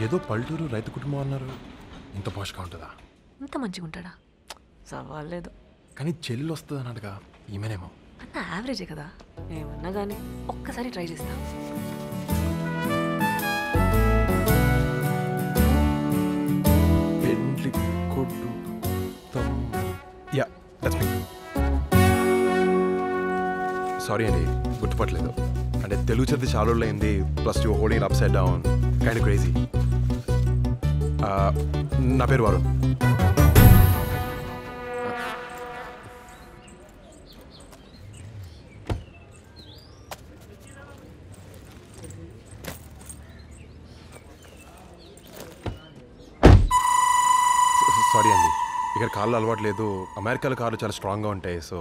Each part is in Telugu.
ఏదో పల్లెటూరు రైతు కుటుంబం అన్నారు, ఇంత పోషగా ఉంటుందా? ఇంత మంచిగా ఉంటాడా? సవాలేదు. కానీ చెల్లెలు వస్తుంది అన్నట్టుగా ఈమెనేమో. అన్న యావరేజే కదా, ఏమన్నా కానీ ఒక్కసారి ట్రై చేస్తా. పెండ్లి కొట్టు యా దట్స్ మీ. సారీ అండి, గుర్తుపట్టలేదు. అంటే తెలుగు చదివి చాలా రోజులు అయింది, plus you holding up side down kind crazy. నా పేరు వరుణ్. సారీ అండి, ఇక్కడ కార్లు అలవాటు లేదు. అమెరికాలో కార్లు చాలా స్ట్రాంగ్గా ఉంటాయి. సో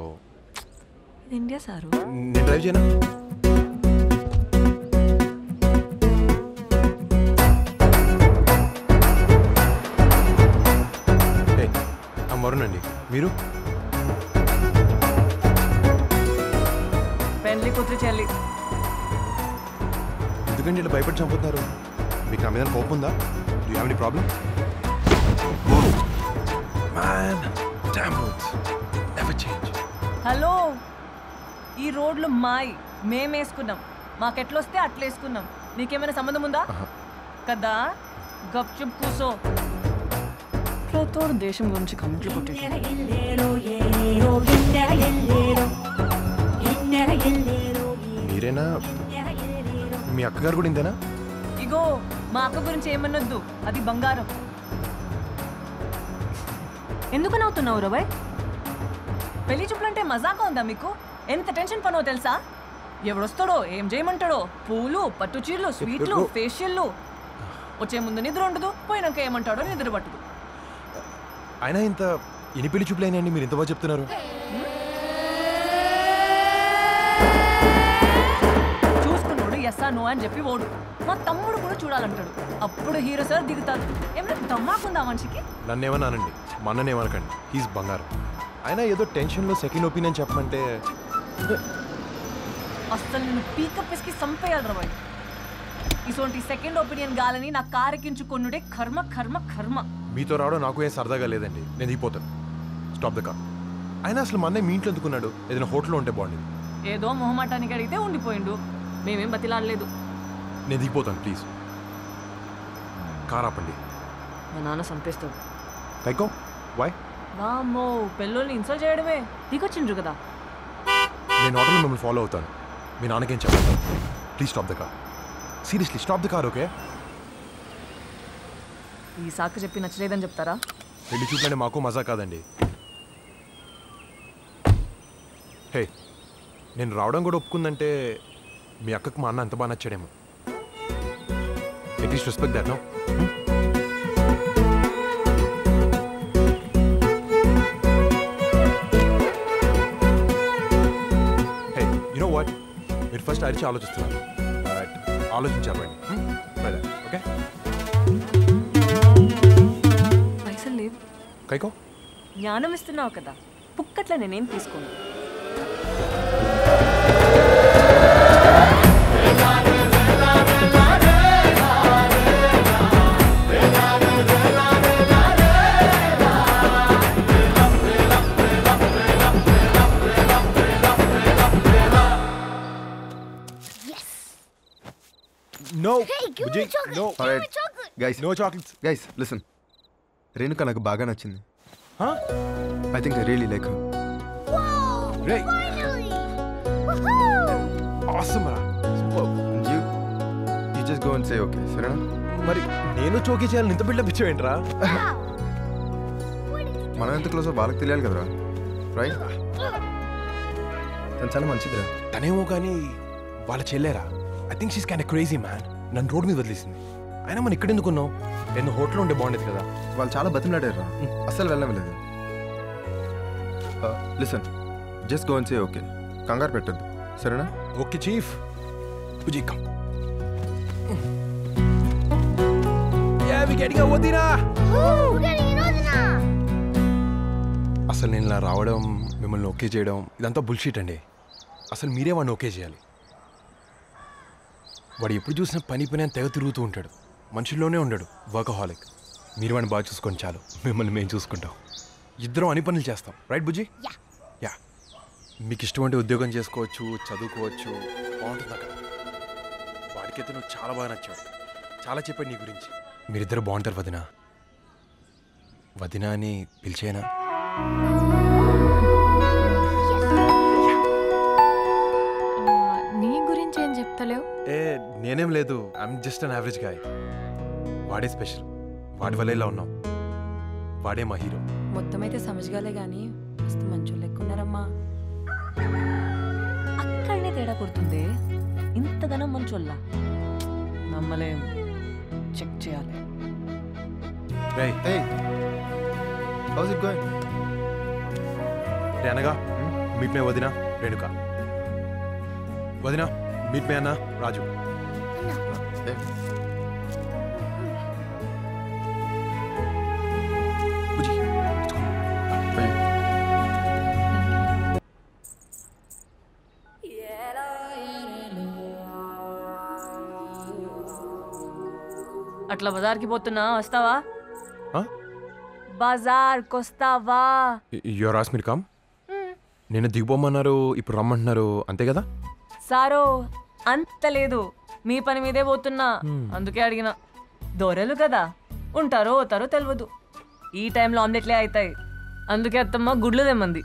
ఇండియా సారు, నేను డ్రైవ్ చేయనా? వరుణ్ అండి, మీరు? పెళ్లి కూతురు చెల్లి. ఎందుకండి ఇలా భయపడి చంపుతున్నారు? మీకు నా మీద కోపం ఉందా? Do you have any problem? Man, damn roads never change. Hello, ఈ రోడ్లు మాయి, మేమేసుకున్నాం. మాకెట్లొస్తే అట్లేసుకున్నాం. నీకేమైనా సంబంధం ఉందా కదా? గప్చుప్ కూసో. తోడు దేశం గురించి కమెంట్లు కొట్టాడు. మీరేనా? మీ అక్కగారు కూడా ఇంతేనా? ఇగో, మా అక్క గురించి ఏమన్నొద్దు, అది బంగారం. ఎందుకు నవ్వుతున్నావు రబాయ్? పెళ్లి చూపులంటే మజాగా ఉందా మీకు? ఎంత టెన్షన్ పనో తెలుసా? ఎవడొస్తాడో, ఏం చేయమంటాడో, పూలు, పట్టు చీరలు, స్వీట్లు, ఫేషియల్లు. వచ్చే ముందు నిద్ర ఉండదు, పోయినాక ఏమంటాడో నిద్ర పట్టదు. అయినా ఇంత ఎన్ని పెళ్లి చూపులైనాయండి, మీరు ఇంత బాగా చెప్తున్నారు? చూసుకున్నాడు ఎస్ఆ నో అని చెప్పి ఓడు. మా తమ్ముడు కూడా చూడాలంటాడు. అప్పుడు హీరో సార్ దిగుతాడు. ఏమైనా దమ్మాకుందా మనిషికి? నన్ను ఏమన్నానండి, మా అన్నని ఏమనకండి. హీస్ బంగారం. అయినా ఏదో టెన్షన్లో సెకండ్ ఒపీనియన్ చెప్పమంటే అస్సలు నేను పీకప్ వేసుకి సంపేయాలి రబాయ్. ఇటువంటి సెకండ్ ఒపీనియన్ గాలని నా కారెక్కించుకొనుడే కర్మ కర్మ కర్మ. మీతో రావడం నాకు ఏం సరదాగా లేదండి, నేను దిగిపోతాను. Stop the car. అయినా అసలు మా అన్నయ్య మీ ఇంట్లో ఎందుకున్నాడు? ఏదైనా హోటల్లో ఉంటే బాగుండేది. ఏదో మొహమాటానికి అడిగితే ఉండిపోయిండు, మేమేం బతిలాడలేదు. నేను దిగిపోతాను, ప్లీజ్. కార్ ఆపండి. మా నాన్న చంపేస్తాడు. కైకో వై? వామ్మో, పెళ్ళోళ్ళని ఇన్సల్ట్ చేయడమే. దిగొచ్చిండ్రు కదా. నేను ఆటోలో మిమ్మల్ని ఫాలో అవుతాను, మీ నాన్నకేం చెప్పండి. Please stop the car. Seriously stop the car, okay? ఈ సాకు చెప్పి నచ్చలేదని చెప్తారా? పెళ్లి చూపులంటే మాకు మజా కాదండి. హే, నేను రావడం కూడా ఒప్పుకుందంటే మీ అక్కకు మా అన్న అంత బాగా నచ్చాడేమో. At least respect that, no? Hey, you know what, మీరు ఫస్ట్ అరిచి ఆలోచిస్తున్నారు. బట్ ఆలోచించాలి, ఓకే? పైసలు లేవు. కైకో, జ్ఞానం ఇస్తున్నావు కదా, పుక్కట్ల నేనేం తీసుకోను. No. Hey, give me chocolate. No. Give me chocolate. Guys, No chocolates. guys, listen. Renuka నాకు బాగా నచ్చింది. Huh? I think I really like her. Whoa! Ray. Finally! Woohoo! Awesome, రా. Superb. And you just go and say okay, సరేనా? మరి నేను చోకీ చేయాలని ఇంత buildup ఇచ్చావేంట్రా? Wow! What did you మనం ఎంత క్లోజ్ వాళ్ళకి తెలియాలి కదరా, రైట్? తను చాలా మంచిదిరా. తనేమో కానీ వాళ్ళ చెల్లేరా. I think she's kind crazy man. నన్ను రోడ్ మీద వదిలేసింది. అయినా మనం ఇక్కడ ఎందుకున్నావు? నేను హోటల్లో ఉంటే బాగుండేది కదా. వాళ్ళు చాలా బతిమలాడారు, అస్సలు వెళ్ళలేదు. Listen, just go and say okay. కంగారు పెట్టద్దు, సరేనా? Okay chief. Bujji come. Yeah, we getting a wadina. Ooh, we're getting another అసలు నేను ఇలా రావడం మిమ్మల్ని ఓకే చేయడం ఇదంతా బుల్షీట్ అండి. అసలు మీరే వాడిని ఓకే చేయాలి. వాడు ఎప్పుడు చూసినా పని అని తెగ తిరుగుతూ ఉంటాడు. మనుషుల్లోనే ఉండడు, వర్కహాలిక్. మీరు వాడిని బాగా చూసుకొని చాలు, మిమ్మల్ని మేము చూసుకుంటాం. ఇద్దరం అన్ని పనులు చేస్తాం. రైట్ బుజ్జి? యా. మీకు ఇష్టమంటే ఉద్యోగం చేసుకోవచ్చు, చదువుకోవచ్చు, బాగుంటుంది అక్కడ. వాడికైతే నువ్వు చాలా బాగా నచ్చావు, చాలా చెప్పాడు నీ గురించి. మీరిద్దరు బాగుంటారు వదినా. వదినా అని పిలిచేనా? నీ గురించి ఏం చెప్తలేవు? నేనేం లేదు, I'm just an average guy. వాడే స్పెషల్, వాడి వల్ల ఇలా ఉన్నాం. వాడే మా హీరో. మొత్తం అయితే సమజ్గాలే గాని మస్తు మంచోళ్ళు ఎక్కున్నారమ్మా. అక్కడనే తేడా కొడుతుంది. ఇంతగానో మంచోళ్ళ నమ్మలేం, చెక్ చేయాలి. Hey, how's it going? అనగా మీట్ మే వదినా రేణుక. వదినా మీట్ మే అన్న రాజు. అట్లా బజార్కి పోతున్నా, వస్తావా? బజార్కి వస్తావా? Your ask me to come. నేను దిగిపోమన్నారు, ఇప్పుడు రమ్మంటున్నారు, అంతే కదా? సారో అంత లేదు, మీ పని మీదే పోతున్నా, అందుకే అడిగిన. దొరలు కదా, ఉంటారో పోతారో తెలియదు. ఈ టైంలో ఆమ్లెట్లే అవుతాయి, అందుకే అత్తమ్మ గుడ్లు తెమ్మంది.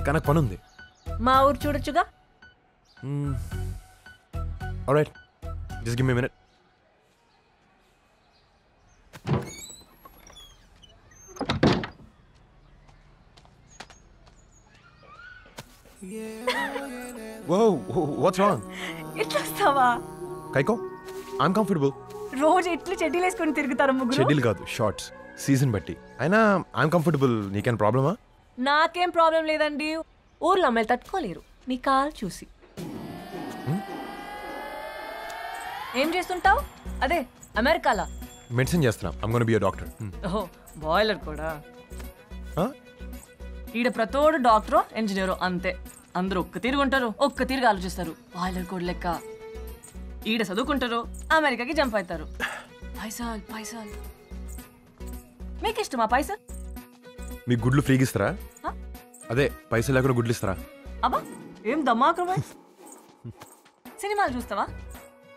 కనకు పని ఉంది. మా ఊరు చూడొచ్చుగా. Alright, just give me minute. Whoa, what's wrong? ఎట్లా వస్తావా? కైకో, ఐఎమ్ కంఫర్టబుల్. రోజు ఎట్లు చెడ్డీలు వేసుకొని తిరుగుతారు ముగ్గురు. షెడ్యూల్ కాదు, షార్ట్స్, సీజన్ బట్టి. అయినా ఐఎమ్ కంఫర్టబుల్. నీకేం ప్రాబ్లమా? నాకేం ప్రాబ్లం లేదండి. ఊర్లో అమ్మాయిలు తట్టుకోలేరు నీ కాల్ చూసి. ఏం చేస్తుంటావు? అదే అమెరికాలా మెడిసిన్ చేస్తున్నా. I'm gonna B a doctor. ఓహో, బాయిలర్ కూడా. ఈడ ప్రతోడు డాక్టరో ఇంజనీరో అంతే. అందరూ ఒక్క తీరుగా ఉంటారు, ఒక్క తీరుగా ఆలోచిస్తారు. బాయిలర్ కూడా లెక్క. ఈడ చదువుకుంటారు, అమెరికాకి జంప్ అవుతారు. పైసల్ పైసల్. మీకు ఇష్టమా పైసల్? మీకు గుడ్లు ఫ్రీగా ఇస్తారా? అదే పైసలు లేకుండా గుడ్లు ఇస్తారా? అబ్బా ఏం దమ్మాకం. సినిమాలు చూస్తావా?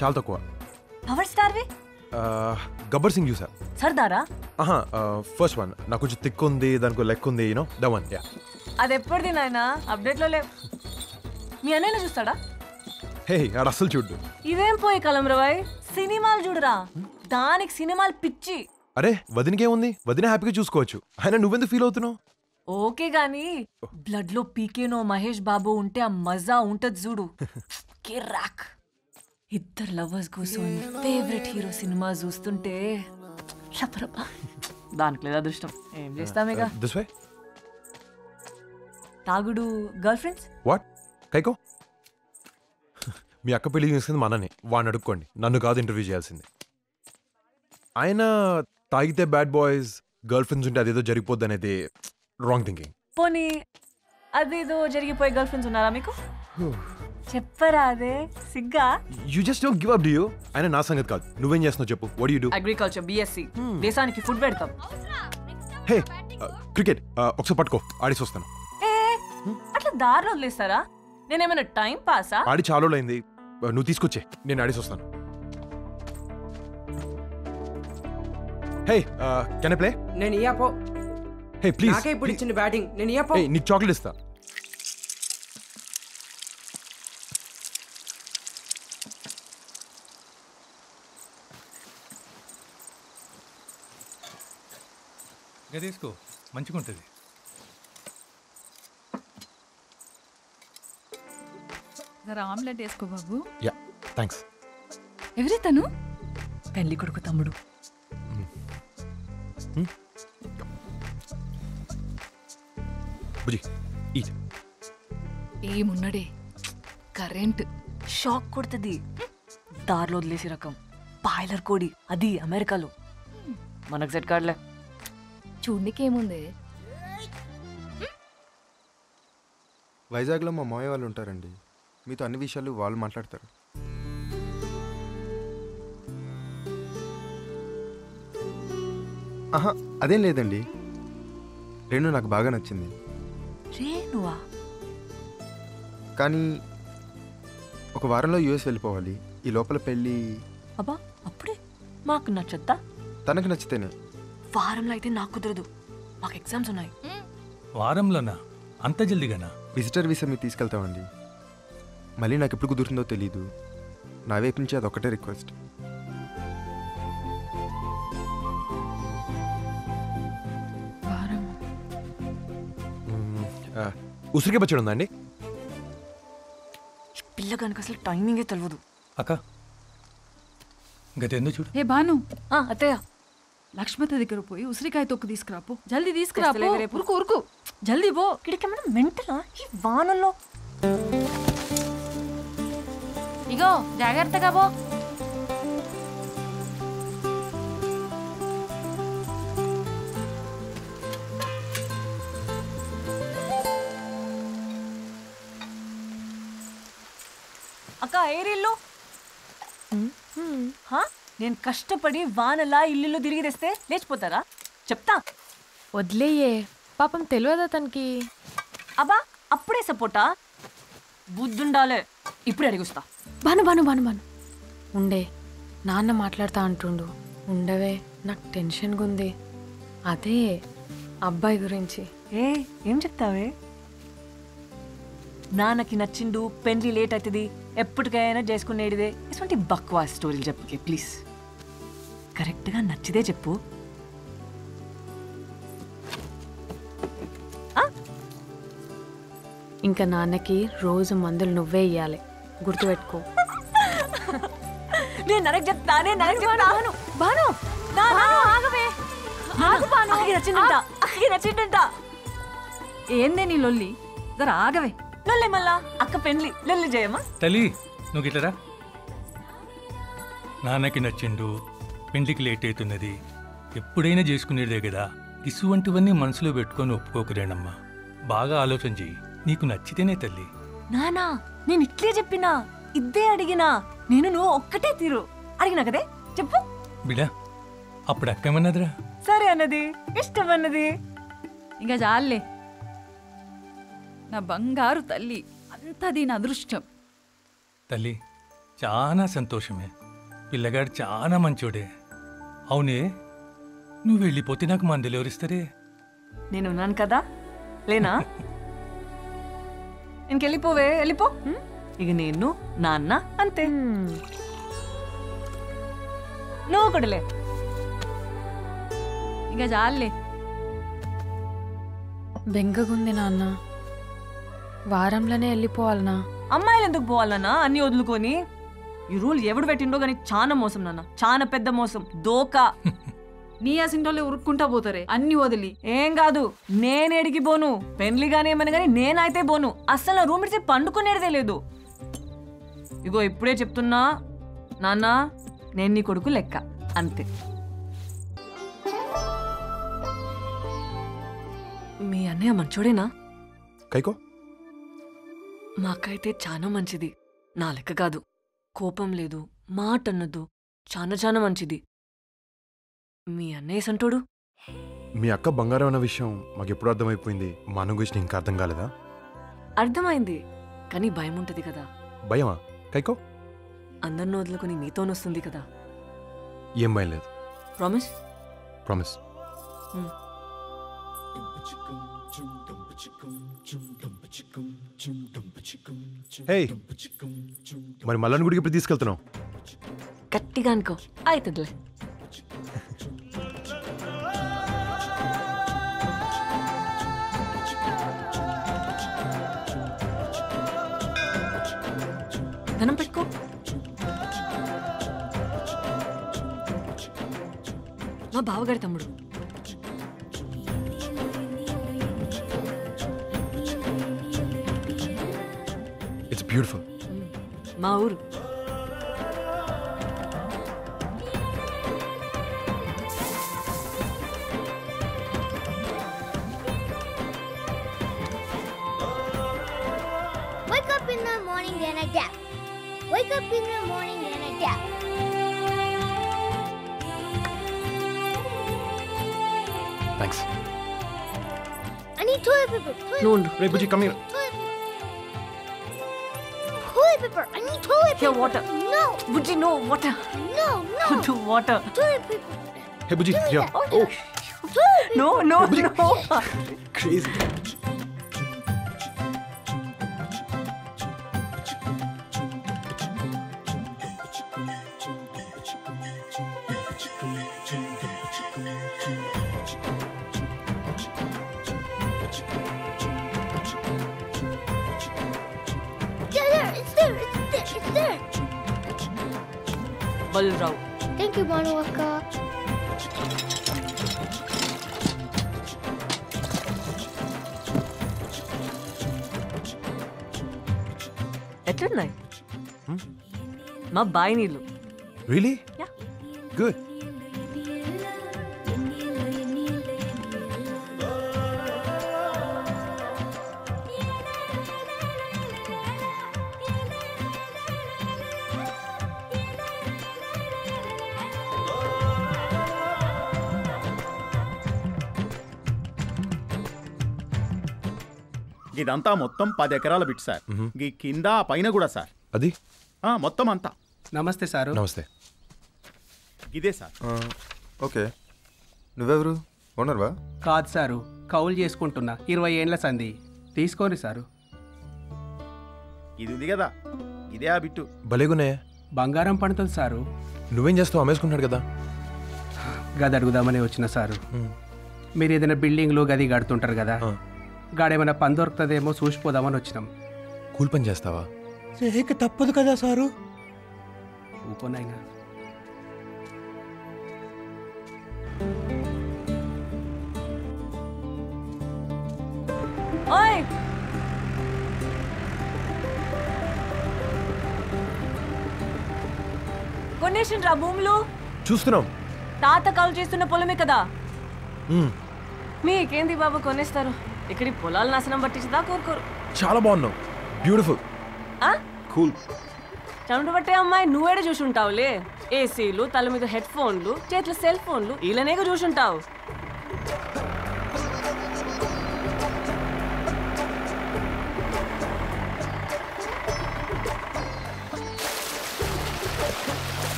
చాలా తక్కువ. పవర్ స్టార్వి? గబ్బర్ సింగ్ చూసా. సర్దారా? First one. నాకు కొంచెం థిక్ ఉంది, దానికి లెక్క ఉంది, యూనో ద వన్. యా. అది ఎప్పటిది నాయన, అప్డేట్లో లేవు. మీ అన్నయ్య చూస్తాడా? హే, ఆడ అస్సలు చూడ్డు. ఇదేం పోయి కలం రవాయ్, సినిమాలు చూడరా. దానికి సినిమాలు పిచ్చి. అరే వదినకేముంది, వదిన హ్యాపీగా చూసుకోవచ్చు. అయినా నువ్వెందుకు ఫీల్ అవుతున్నావు? ఓకే గాని బ్లడ్ లో పీకేనో మహేష్ బాబు ఉంటే ఆ మజా ఉంటది చూడు. కిరాక్. ఇద్దరు లవర్స్ కూర్చొని ఫేవరెట్ హీరో సినిమా చూస్తుంటే షపరపా. దానికి లేదా అదృష్టం, ఏం చేస్తామేగా. This way. తాగుడు, గర్ల్ ఫ్రెండ్స్. వాట్? కైకో, మీ అక్క పెళ్లి చేసింది మా అన్ననే. వాడిని అడుక్కోండి, నన్ను కాదు ఇంటర్వ్యూ చేయాల్సింది. ఆయన తాగితే బ్యాడ్ బాయ్స్, గర్ల్ ఫ్రెండ్స్ ఉంటే అదేదో జరిగిపోద్ది అనేది రాంగ్ థింకింగ్. పోనీ అదేదో జరిగిపోయే గర్ల్ ఫ్రెండ్స్ ఉన్నారా మీకు? చెప్పరా అదే సిగ్గా. You just don't give up do you. అయినా నా సంగతి కాదు, నువ్వేం చేస్తున్నావు చెప్పు. What do you do? Agriculture BSc. దేశానికి ఫుడ్ పెడతాం. హే, క్రికెట్ ఒకసారి పట్టుకో, ఆడిసి వస్తాను. అట్లా దారిలో వదిలేస్తారా? నేనేమైనా టైం పాసా? ఆడి చాలా అయింది, నువ్వు తీసుకొచ్చే, నేను ఆడిసి వస్తాను. హే, కెన్ ఐ ప్లే? నేను ఇయ్యపో. Hey please. నాకే ఇప్పుడు ఇచ్చిన బ్యాటింగ్, నేను ఇయ్యపో. హే, నీకు చాక్లెట్ ఇస్తా. తీసుకో, మంచిగా ఉంటుంది. ఆమ్లెట్ వేసుకో బాబు. Yeah, thanks. ఎవరి తను? పెళ్లి కొడుకు తమ్ముడు. బుజ్జి, ఈట్. ఏమున్నడే, కరెంట్ షాక్ కొడుతుంది. దారిలో వదిలేసి రకం. బాయిలర్ కోడి, అది అమెరికాలో. మనకు సెట్ కాడలే. చూడనికేముంది. వైజాగ్లో మా మామయ్య వాళ్ళు ఉంటారండి. మీతో అన్ని విషయాలు వాళ్ళు మాట్లాడతారు. ఆహా, అదేం లేదండి. రేణు నాకు బాగా నచ్చింది. రేణువా? కానీ ఒక వారంలో యూఎస్ వెళ్ళిపోవాలి. ఈ లోపల పెళ్ళి అబ్బా అప్పుడే మాకు నచ్చద్దా? తనకు నచ్చితేనే. వారంలో అయితే నాకు కుదరదు, మాకు ఎగ్జామ్స్ ఉన్నాయి. వారంలోనా? అంత జల్దిగానా? విజిటర్ వీసా మీరు తీసుకెళ్తామండి. మళ్ళీ నాకు ఎప్పుడు కుదురుతుందో తెలీదు. నా వైపు నుంచి అదొక్కటే రిక్వెస్ట్. ఉసిరికాయ పచ్చడి ఉందా అండి? పిల్లగానికి అసలు టైమింగే తెలియదు. అక్క గతేందో చూడు. ఏ భాను, అత్తయ్య లక్ష్మత దగ్గర పోయి ఉసిరికాయ తొక్కు తీసుకురాపో. జల్దీ తీసుకురాపో. తెస్తలేవే రేపు. ఉరుకు ఉరుకు, జల్దీ పో. ఇక్కడికి ఏమైనా మెంటలా ఈ వానల్లో? ఇగో జాగ్రత్తగా పో. అక్క ఏరిల్లు నేను కష్టపడి వానలా ఇల్లు తిరిగి తెస్తే లేచిపోతారా? చెప్తా. వదిలేయే, పాపం తెలియదా తనకి. అబ్బా అప్పుడే సపోటా? బుద్ధుండాలే. ఇప్పుడే అడిగిస్తా. బాను బాను బాను బాను ఉండే, నాన్న మాట్లాడుతా అంటుండు. ఉండవే, నాకు టెన్షన్గా ఉంది. అదే అబ్బాయి గురించి. ఏం చెప్తావే? నాన్నకి నచ్చిండు, పెళ్లి లేట్ అవుతుంది, ఎప్పటికైనా చేసుకునేటిదే. ఇటువంటి బక్వా స్టోరీలు చెప్పుకే ప్లీజ్. కరెక్ట్గా నచ్చిదే చెప్పు. ఇంకా నాన్నకి రోజు మందులు నువ్వే ఇయ్యాలి, గుర్తుపెట్టుకో. నేను నరక చెప్తా, నేను నరక చెప్తా. బాను ఆగవే. అక్కకి నచ్చిందంట, అక్కకి నచ్చిందంట. ఏందే నీ లొల్లి? జర ఆగవే. లొల్లి మళ్ళా అక్క పెళ్లి లొల్లి చేయమ్మా. తల్లి నువ్వు గిట్లరా. నాన్నకి నచ్చిండు, పెండ్లికి లేట్ అవుతున్నది, ఎప్పుడైనా చేసుకునేదే కదా. ఇటువంటివన్నీ మనసులో పెట్టుకొని ఒప్పుకోకరేనమ్మా. బాగా ఆలోచన చెయ్యి, నీకు నచ్చితేనే తల్లి. నానా నేను ఇట్లే చెప్పినా, ఇద్దే అడిగినా. నేను నువ్వు ఒక్కటే తీరు అడిగినా కదే చెప్పు. బిడా అప్పుడు అక్కమన్నదిరా. సరే అన్నది, ఇష్టం అన్నది. ఇంకా చాలే. నా బంగారు తల్లి, అంతా దీని అదృష్టం. తల్లి చాలా సంతోషమే, పిల్లగాడు చాలా మంచోడే. అవునే, నువ్వు వెళ్ళిపోతే నాకు మందులు ఎవరిస్తారే? నేను ఉన్నాను కదా, లేనా? ఇంకెళ్ళిపోవే, వెళ్ళిపో. ఇక నేను నాన్న అంతే. నువ్వు కొడలే. ఇంకా చాలే. బెంగగుంది నాన్న, వారంలోనే వెళ్ళిపోవాలనా? అమ్మాయిలు ఎందుకు పోవాలన్నా అన్ని వదులుకొని? ఈ రూల్ ఎవడు పెట్టిండో గానీ చాలా మోసం నాన్న, చాలా పెద్ద మోసం, దోకా. నీ అసింటోళ్ళే ఉరుక్కుంటా పోతారే అన్ని వదిలి. ఏం కాదు, నేనేడికి పోను. పెళ్లిగానే ఏమన్నా కానీ నేనైతే పోను. అస్సలు నా రూమ్ ఇడిచి పండుకునేదే లేదు. ఇగో ఇప్పుడే చెప్తున్నా నాన్న, నేను నీ కొడుకు లెక్క అంతే. మీ అన్నయ్య మంచోడేనా? కైకో మా అక్క అయితే చాలా మంచిది, నా లెక్క కాదు. కోపం లేదు, మాట అన్నదు, చాలా చాలా మంచిది. మీ అన్నయ్య సంటోడు? మీ అక్క బంగారం అన్న విషయం మాకు ఎప్పుడు అర్థమైపోయింది. మా అన్న గురించి ఇంకా అర్థం కాలేదా? అర్థమైంది, కానీ భయం ఉంటది కదా. భయమా కైకో? అందరిని వదులుకొని మీతోనొస్తుంది కదా. ఏం భయం లేదు. ప్రామిస్? ప్రామిస్. హే, మరి మల్లన్న గుడికి ఇప్పుడు తీసుకెళ్తున్నావు? గట్టిగా అనుకో, అవుతుందిలే. ధనం పెట్టుకో. మా బావగారి తమ్ముడు. It's beautiful. మా ఊరు. up in the morning and I dab. Wake up in the morning and I dab. Thanks. I need toilet paper. నువ్వు ఉండు. రే Bujji come here. Toilet paper. I need toilet Here, paper. water. No, Bujji no water. no, no. To water. Toilet paper. Hey Bujji Give me here. that. Oh Toilet paper. No no no. Crazy. Yeah, there. It's there. It's there. Balarao. Thank you, Manuaka. ఎట్లున్నాయి మా బాయ్ నీళ్ళు? రియలీ? Yeah. గుడ్. ఇదంతా మొత్తం 10 ఎకరాల బిట్ సార్. ఈ కింద పైన కూడా సార్. అది మొత్తం అంతా. నమస్తే సారు. నమస్తే. ఇదే సార్. ఓకే, నువ్వెవరు? ఓనర్వా? కాదు సారు, కౌలు చేసుకుంటున్నా. 20 ఏండ్ల సంధి. తీసుకోండి సారు. ఇది ఉంది కదా, ఇదే ఆ బిట్టు. భలేగున్నాయే. బంగారం పండుతుంది సారు. నువ్వేం చేస్తావు? అమ్మేసుకుంటున్నాడు కదా. గది అడుగుదామని వచ్చిన సారు. మీరు ఏదైనా బిల్డింగ్లు గది కడుతుంటారు కదా, గాడేమైనా పని దొరుకుతుందేమో చూసిపోదామని వచ్చినాం. కూల్ పని చేస్తావా? తప్పదు కదా సారు. ఊపోనైనా ఓయ్ కొనేషన్ రా భూములు. చూస్తున్నాం. తాత కౌలు చేస్తున్న పొలమే కదా. మ్మ్. మీకేంది బాబు కొనేస్తారు. ఇక్కడి పొలాలు నాశనం పట్టించదా కోరుకోరు. చాలా బాగున్నావు. బ్యూటిఫుల్. కూల్. చండు పట్టే అమ్మాయి నువ్వేడ చూసుంటావులే. ఏసీలు, తల మీద హెడ్ ఫోన్లు, చేతుల సెల్ ఫోన్లు, ఇలానేగా చూసుంటావు.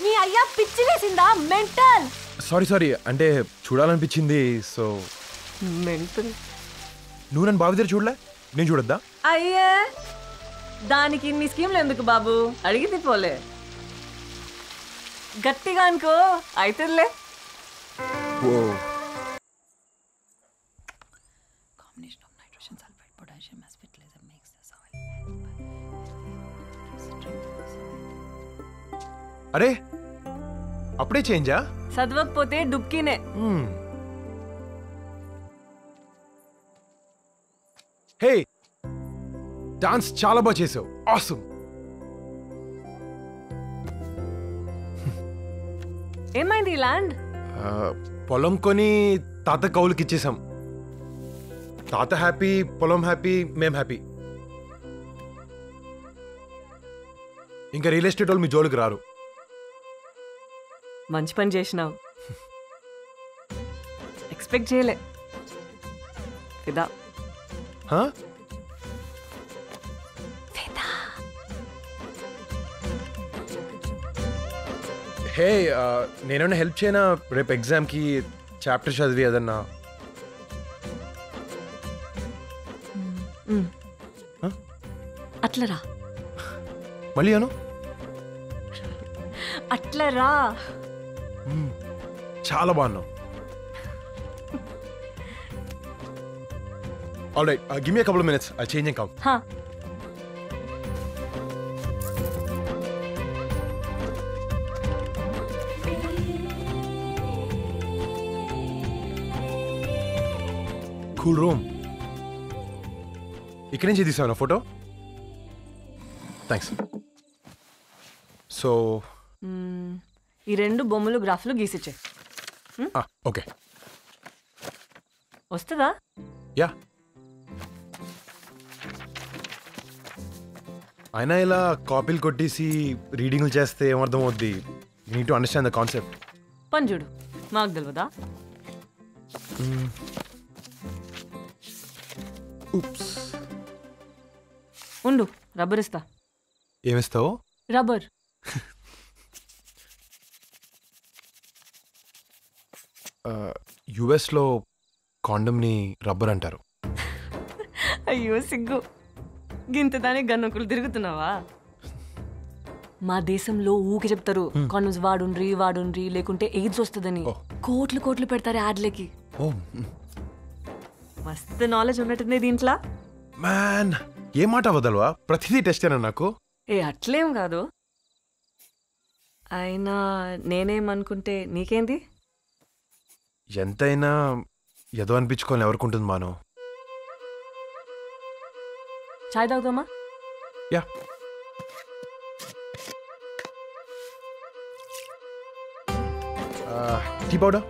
మీ అయ్యా పిచ్చి వేసిందా? మెంటల్. సారీ అంటే చూడాలనిపించింది. So mental. నువ్వు నన్ను బావి దగ్గర చూడలే, నేను చూడొద్దా? అయ్యే దానికి ఇన్ని స్కీమ్లు ఎందుకు బాబు? అడిగితే పోలే. గట్టిగా అనుకో అయితేలే. ఓ అరే అప్పుడే చేంజా? చదవకపోతే డుక్కినే. హే, డాన్స్ చాలా బాగా చేసావు. ఆసమ్. ఏమైంది ఈ ల్యాండ్? పొలం కొని తాత కౌలుకి ఇచ్చేసాం. తాత హ్యాపీ, పొలం హ్యాపీ, మేం హ్యాపీ. ఇంకా రియల్ ఎస్టేట్ వాళ్ళు మీ జోలికి రారు. మంచి పని చేసినావు. ఎక్స్పెక్ట్ చేయలే. ఫిదా. హా? హే, నేనేమన్నా హెల్ప్ చేయనా? రేపు ఎగ్జామ్కి చాప్టర్ చదివి అదన్నా. అట్లా రా. మళ్ళీ అను. అట్లా రా. చాలా బాగున్నావు. All right, give me a couple of minutes. I'll change and come. హా. Cool room. ఇక్కడి నుంచి తీసావు నా ఫోటో? థ్యాంక్స్. సో ఈ రెండు బొమ్మలు గ్రాఫ్లు గీసిచ్చే. ఓకే. వస్తుందా? యా. అయినా ఇలా కాపీలు కొట్టేసి రీడింగ్లు చేస్తే ఏమర్థం అవుద్ది? You need to understand the concept. పని చూడు, మాకు తెలియదా? ఉండు, రబ్బర్ ఇస్తా. ఏమిస్తావు? రబ్బర్. యుఎస్లో కాండమ్ని రబ్బర్ అంటారు. అయ్యో సిగ్గు, గింత దానికి గన్నుకులు తిరుగుతున్నావా? మా దేశంలో ఊకి చెప్తారు కాండమ్స్ వాడుండ్రి లేకుంటే ఎయిడ్స్ వస్తుందని. కోట్లు కోట్లు పెడతారు యాడ్లకి. మస్తు నాలెడ్జ్ ఉన్నట్టుంది దీంట్లో. మ్యాన్, ఏ మాట వదలవా? ప్రతిదీ టెస్టేనా నాకు? ఏ అట్లేం కాదు. అయినా నేనేమనుకుంటే నీకేంది? ఎంతైనా ఏదో అనిపించుకోవాలి ఎవరికి మానో. చాయ్ తాగుతామా? Yeah. Tea powder?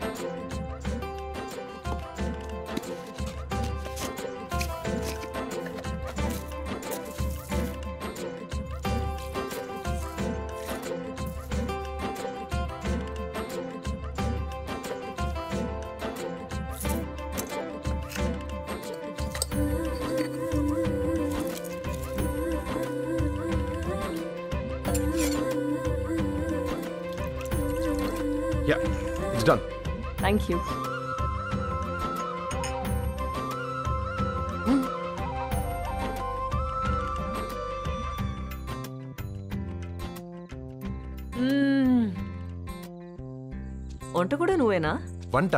Yeah, it's done. Thank you. వంట కూడా నువ్వేనా? వంట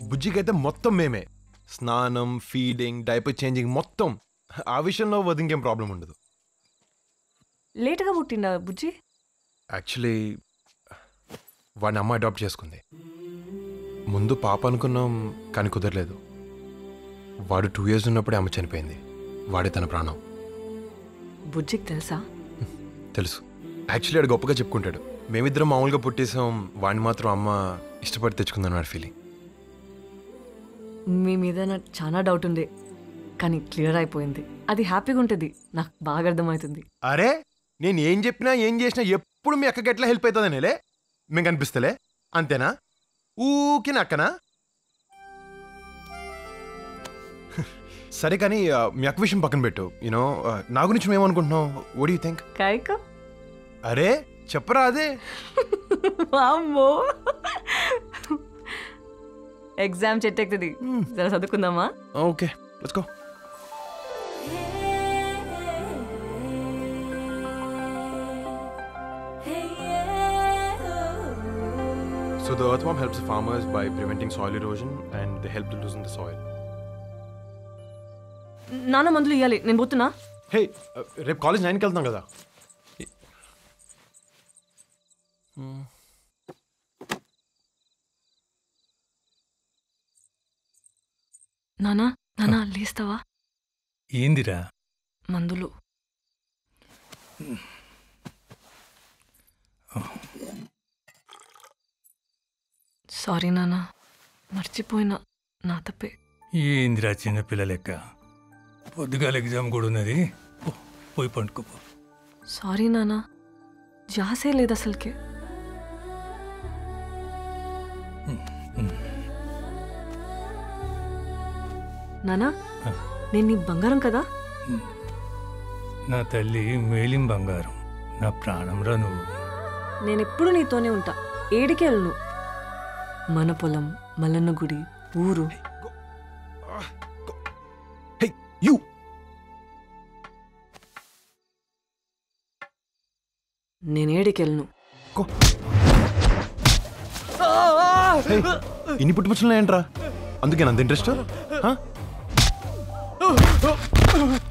బుజ్జికైతే మొత్తం మేమే. స్నానం, ఫీడింగ్, డైపర్ చేంజింగ్ మొత్తం. ఆ విషయంలో వదింకేం ప్రాబ్లం ఉండదు. లేట్గా పుట్టిండా బుజ్జి? యాక్చువల్లీ వాడిని అమ్మ అడాప్ట్ చేసుకుంది. ముందు పాప అనుకున్నాం కానీ కుదరలేదు. వాడు 2 years ఉన్నప్పుడే అమ్మ చనిపోయింది. వాడే తన ప్రాణం. బుజ్జికి తెలుసా? తెలుసు. యాక్చువల్లీ వాడు గొప్పగా చెప్పుకుంటాడు. మేమిద్దరం మామూలుగా పుట్టేసాం, వాడిని మాత్రం అమ్మ ఇష్టపడి తెచ్చుకుందని వాడి ఫీలింగ్. మీ మీద నాకు చాలా డౌట్ ఉంది కానీ క్లియర్ అయిపోయింది. అది హ్యాపీగా ఉంటుంది, నాకు బాగా అర్థమవుతుంది. అరే, నేను ఏం చెప్పినా ఏం చేసినా ఎప్పుడు మీ అక్కకి ఎట్లా హెల్ప్ అవుతుందనేలే మేము కనిపిస్తలే, అంతేనా? ఊకి నక్కనా? సరే కానీ మీ అక్క విషయం పక్కన పెట్టు. యూనో నా గురించి మేమనుకుంటున్నావు? What you think? కాయక అరే చెప్పరా అదే. అమ్మో, ఎగ్జామ్ చెట్టెక్కుతుంది, జర చదువుకుందామా? Okay, let's go. So the earthworm helps the farmers by preventing soil erosion and they help to loosen the soil. నాన్న మందులు ఇవ్వాలి, నేను పోతున్నా. హే, రేపు కాలేజ్ 9కి వెళ్తాం కదా. నానా నానా లేస్తావా? ఏందిరా? మందులు. సారీ నానా, మర్చిపోయినా, నా తప్పే. ఏందిరా చిన్నపిల్ల లెక్క? పొద్దుగాల ఎగ్జామ్ కూడా ఉన్నది, పోయి పండుకోపో. సారీ నానా, జాసే లేదు అసలుకే. నానా, నేను నీ బంగారం కదా? నా తల్లి మేలిం బంగారం, నా ప్రాణంరా నువ్వు. నేనెప్పుడు నీతోనే ఉంటా, ఏడికి వెళ్ళను. మన పొలం, మల్లన్న గుడి, ఊరు. నేనేడికి వెళ్ళను. ఇన్ని పుట్టుపచ్చులు ఏంట్రా? అందుకే అంత ఇంట్రెస్ట్?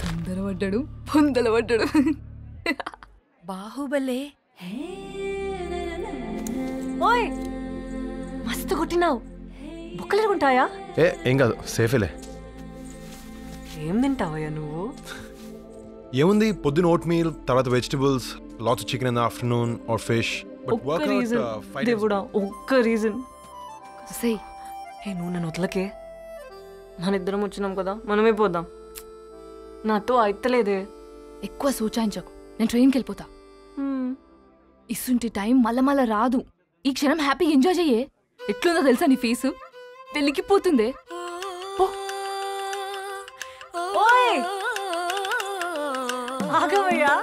తొందరపడ్డాడు, పొందలపడ్డాడు. బాహుబలే. ఓయ్, మస్తు కొట్టినావు. బుక్కలు ఉంటాయా? ఏం కాదు, సేఫేలే. ఏం తింటావయ్యా నువ్వు? ఏముంది, పొద్దున ఓట్ మీల్, తర్వాత vegetables, lots of chicken in the afternoon or fish. ఒక్క రీజన్ దేవుడా, ఒక్క రీజన్. సై, హే నువ్వు నన్ను వదలకే. మన ఇద్దరం వచ్చినాం కదా మనమే పోదాం. నాతో అయితలేదే. ఎక్కువ సూచాయించకు, నేను ట్రైన్కి వెళ్ళిపోతా. ఇసుంటి టైం మళ్ళా రాదు. ఈ క్షణం హ్యాపీగా ఎంజాయ్ చెయ్యే. ఎట్లుందో తెలుసా నీ ఫేసు? పెళ్ళికిపోతుందే. ఆగవయ్యా.